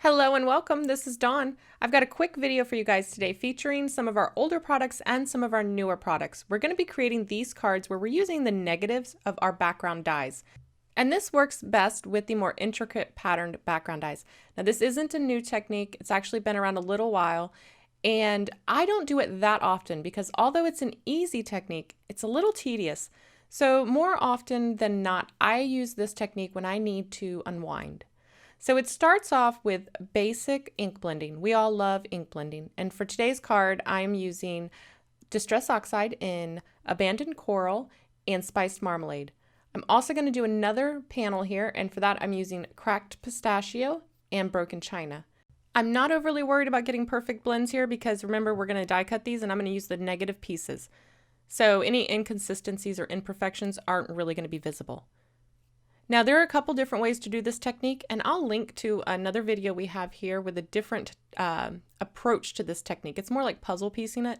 Hello and welcome. This is Dawn. I've got a quick video for you guys today featuring some of our older products and some of our newer products. We're going to be creating these cards where we're using the negatives of our background dies. And this works best with the more intricate patterned background dies. Now this isn't a new technique. It's actually been around a little while. And I don't do it that often because although it's an easy technique, it's a little tedious. So more often than not, I use this technique when I need to unwind. So it starts off with basic ink blending. We all love ink blending. And for today's card, I'm using Distress Oxide in Abandoned Coral and Spiced Marmalade. I'm also going to do another panel here, and for that I'm using Cracked Pistachio and Broken China. I'm not overly worried about getting perfect blends here because remember, we're going to die cut these and I'm going to use the negative pieces. So any inconsistencies or imperfections aren't really going to be visible. Now there are a couple different ways to do this technique, and I'll link to another video we have here with a different approach to this technique. It's more like puzzle piecing it,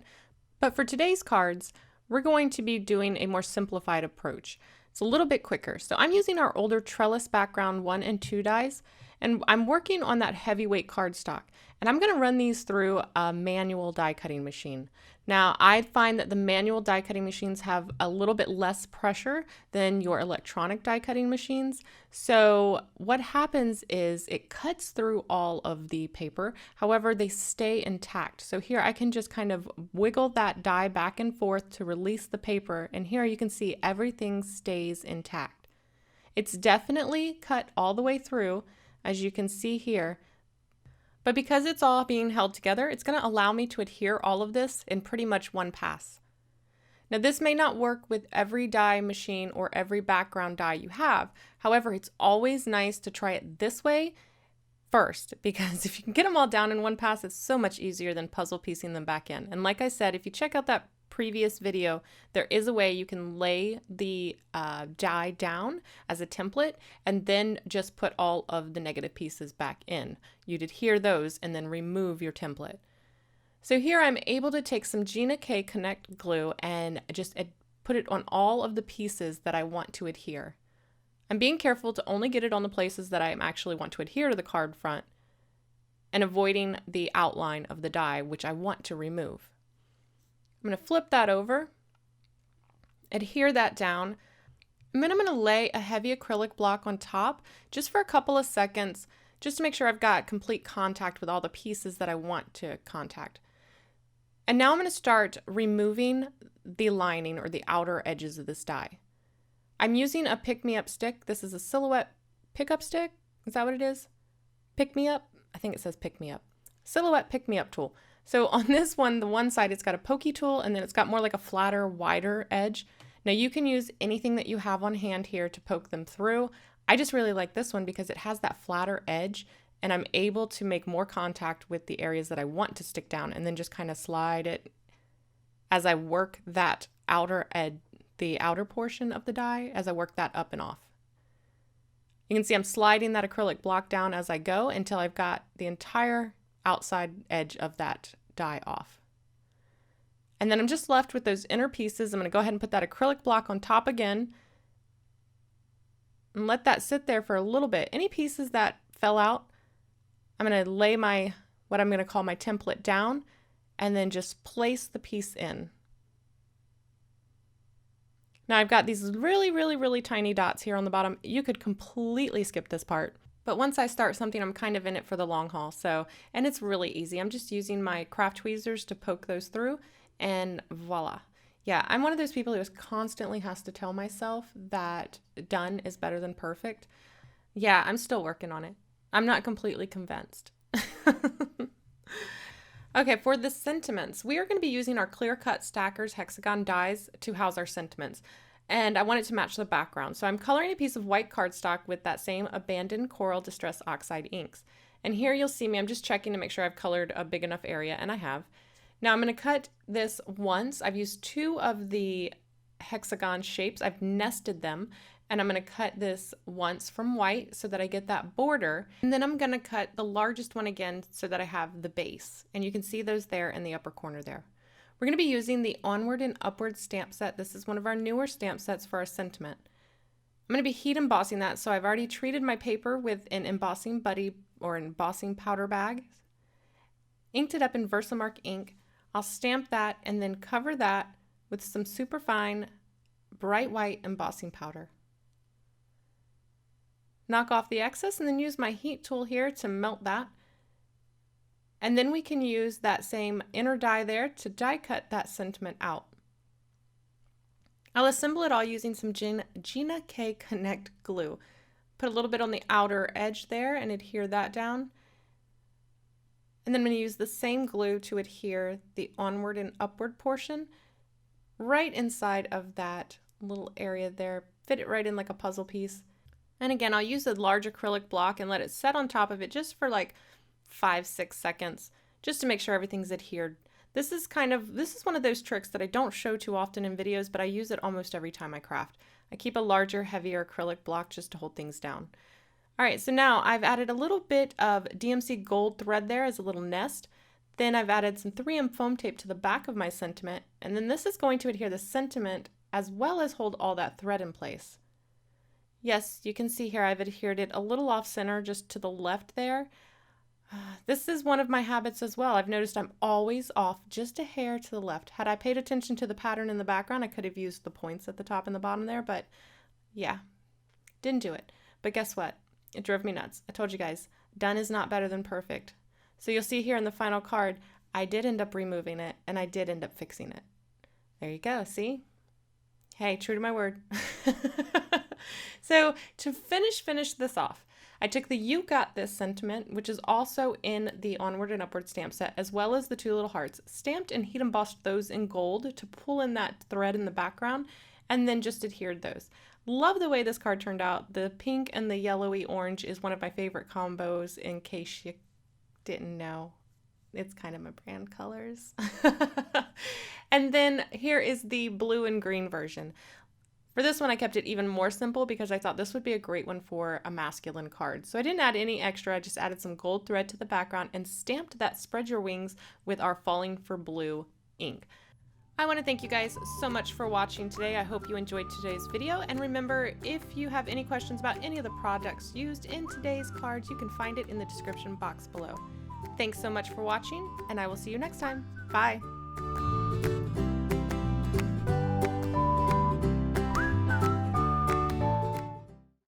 but for today's cards, we're going to be doing a more simplified approach. It's a little bit quicker. So I'm using our older trellis background 1 and 2 dies, and I'm working on that heavyweight cardstock, and I'm going to run these through a manual die cutting machine. Now, I find that the manual die cutting machines have a little bit less pressure than your electronic die cutting machines. So what happens is it cuts through all of the paper. However, they stay intact. So here I can just kind of wiggle that die back and forth to release the paper. And here you can see everything stays intact. It's definitely cut all the way through, as you can see here. But because it's all being held together, it's going to allow me to adhere all of this in pretty much one pass. Now this may not work with every die machine or every background die you have. However, it's always nice to try it this way first, because if you can get them all down in one pass, it's so much easier than puzzle piecing them back in. And like I said, if you check out that previous video, there is a way you can lay the die down as a template and then just put all of the negative pieces back in. You'd adhere those and then remove your template. So here I'm able to take some Gina K Connect glue and just put it on all of the pieces that I want to adhere. I'm being careful to only get it on the places that I actually want to adhere to the card front and avoiding the outline of the die, which I want to remove. I'm going to flip that over, adhere that down, and then I'm going to lay a heavy acrylic block on top just for a couple of seconds, just to make sure I've got complete contact with all the pieces that I want to contact. And now I'm going to start removing the lining or the outer edges of this die. I'm using a pick-me-up stick. This is a Silhouette pickup stick. Is that what it is? Pick-me-up? I think it says pick-me-up. Silhouette pick-me-up tool. So on this one, the one side, it's got a pokey tool, and then it's got more like a flatter, wider edge. Now you can use anything that you have on hand here to poke them through. I just really like this one because it has that flatter edge, and I'm able to make more contact with the areas that I want to stick down, and then just kind of slide it as I work that outer edge, the outer portion of the die, as I work that up and off. You can see I'm sliding that acrylic block down as I go until I've got the entire outside edge of that die off. And then I'm just left with those inner pieces. I'm going to go ahead and put that acrylic block on top again and let that sit there for a little bit. Any pieces that fell out, I'm going to lay what I'm going to call my template down and then just place the piece in. Now I've got these really, really, really tiny dots here on the bottom. You could completely skip this part. But once I start something, I'm kind of in it for the long haul. And it's really easy. I'm just using my craft tweezers to poke those through, and voila. Yeah, I'm one of those people who constantly has to tell myself that done is better than perfect. Yeah, I'm still working on it. I'm not completely convinced. Okay, for the sentiments, we are going to be using our Clear Cut Stackers hexagon dies to house our sentiments. And I want it to match the background. So I'm coloring a piece of white cardstock with that same Abandoned Coral Distress Oxide inks. And here you'll see me, I'm just checking to make sure I've colored a big enough area, and I have. Now I'm going to cut this once. I've used 2 of the hexagon shapes. I've nested them, and I'm going to cut this once from white so that I get that border. And then I'm going to cut the largest one again so that I have the base. And you can see those there in the upper corner there. We're going to be using the Onward and Upward stamp set. This is one of our newer stamp sets for our sentiment. I'm going to be heat embossing that, so I've already treated my paper with an embossing buddy or embossing powder bag, inked it up in Versamark ink. I'll stamp that and then cover that with some super fine bright white embossing powder. Knock off the excess and then use my heat tool here to melt that. And then we can use that same inner die there to die cut that sentiment out. I'll assemble it all using some Gina K Connect glue. Put a little bit on the outer edge there and adhere that down. And then I'm going to use the same glue to adhere the onward and upward portion right inside of that little area there. Fit it right in like a puzzle piece. And again, I'll use a large acrylic block and let it set on top of it just for like 5-6 seconds, just to make sure everything's adhered. This is one of those tricks that I don't show too often in videos, but I use it almost every time I craft. I keep a larger, heavier acrylic block just to hold things down. All right, so now I've added a little bit of DMC gold thread there as a little nest. Then I've added some 3M foam tape to the back of my sentiment, and then this is going to adhere the sentiment as well as hold all that thread in place. Yes, you can see here I've adhered it a little off center, just to the left there. This is one of my habits as well. I've noticed I'm always off just a hair to the left. Had I paid attention to the pattern in the background, I could have used the points at the top and the bottom there, but yeah, didn't do it. But guess what? It drove me nuts. I told you guys, done is not better than perfect. So you'll see here in the final card, I did end up removing it and I did end up fixing it. There you go, see? Hey, true to my word. So to finish this off, I took the You Got This sentiment, which is also in the Onward and Upward stamp set, as well as the two little hearts, stamped and heat embossed those in gold to pull in that thread in the background, and then just adhered those. Love the way this card turned out. The pink and the yellowy orange is one of my favorite combos, in case you didn't know. It's kind of my brand colors. And then here is the blue and green version. For this one, I kept it even more simple because I thought this would be a great one for a masculine card. So I didn't add any extra, I just added some gold thread to the background and stamped that Spread Your Wings with our Falling for Blue ink. I want to thank you guys so much for watching today. I hope you enjoyed today's video. And remember, if you have any questions about any of the products used in today's cards, you can find it in the description box below. Thanks so much for watching, and I will see you next time. Bye!